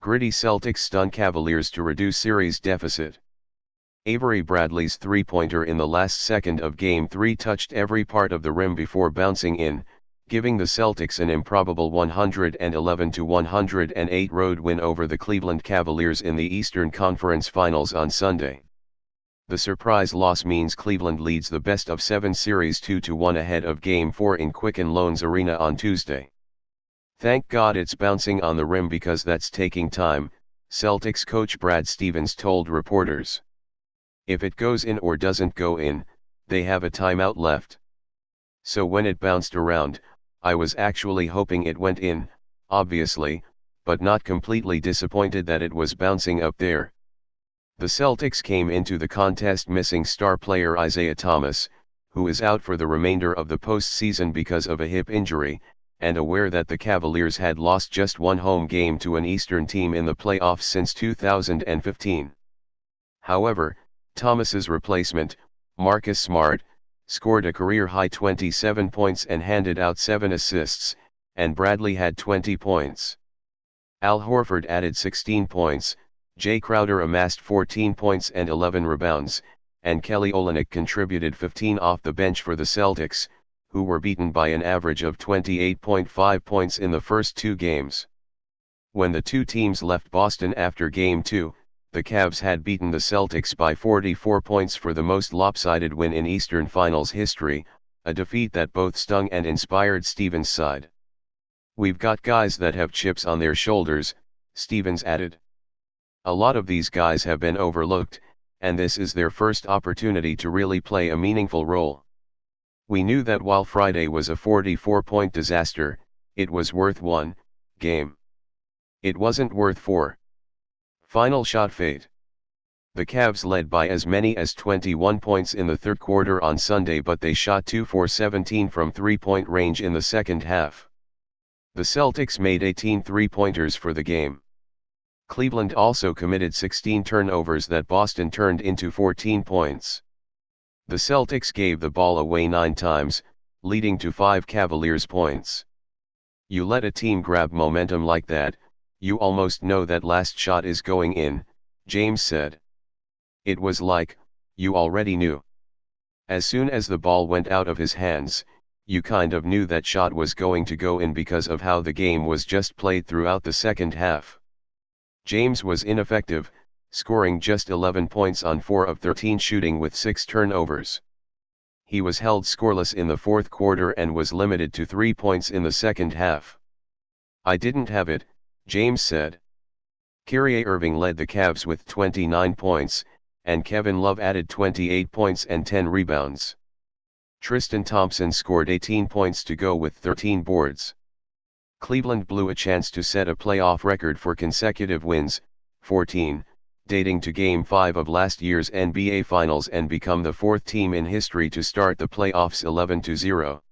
Gritty Celtics stun Cavaliers to reduce series deficit. Avery Bradley's three-pointer in the last second of Game 3 touched every part of the rim before bouncing in, giving the Celtics an improbable 111-108 road win over the Cleveland Cavaliers in the Eastern Conference Finals on Sunday. The surprise loss means Cleveland leads the best-of-7 series 2-1 ahead of Game 4 in Quicken Loans Arena on Tuesday. "Thank God it's bouncing on the rim because that's taking time," Celtics coach Brad Stevens told reporters. "If it goes in or doesn't go in, they have a timeout left. So when it bounced around, I was actually hoping it went in, obviously, but not completely disappointed that it was bouncing up there." The Celtics came into the contest missing star player Isaiah Thomas, who is out for the remainder of the postseason because of a hip injury, and aware that the Cavaliers had lost just one home game to an Eastern team in the playoffs since 2015. However, Thomas's replacement, Marcus Smart, scored a career-high 27 points and handed out 7 assists, and Bradley had 20 points. Al Horford added 16 points, Jay Crowder amassed 14 points and 11 rebounds, and Kelly Olynyk contributed 15 off the bench for the Celtics, who were beaten by an average of 28.5 points in the first 2 games. When the two teams left Boston after Game 2, the Cavs had beaten the Celtics by 44 points for the most lopsided win in Eastern Finals history, a defeat that both stung and inspired Stevens' side. "We've got guys that have chips on their shoulders," Stevens added. "A lot of these guys have been overlooked, and this is their first opportunity to really play a meaningful role. We knew that while Friday was a 44-point disaster, it was worth 1 game. It wasn't worth 4. Final shot fate. The Cavs led by as many as 21 points in the third quarter on Sunday, but they shot 2 for 17 from three-point range in the second half. The Celtics made 18 three-pointers for the game. Cleveland also committed 16 turnovers that Boston turned into 14 points. The Celtics gave the ball away 9 times, leading to 5 Cavaliers points. "You let a team grab momentum like that, you almost know that last shot is going in," James said. "It was like, you already knew. As soon as the ball went out of his hands, you kind of knew that shot was going to go in because of how the game was just played throughout the second half." James was ineffective, scoring just 11 points on 4 of 13 shooting with 6 turnovers. He was held scoreless in the fourth quarter and was limited to 3 points in the second half. "I didn't have it," James said. Kyrie Irving led the Cavs with 29 points, and Kevin Love added 28 points and 10 rebounds. Tristan Thompson scored 18 points to go with 13 boards. Cleveland blew a chance to set a playoff record for consecutive wins, 14, dating to Game 5 of last year's NBA Finals, and become the 4th team in history to start the playoffs 11-0.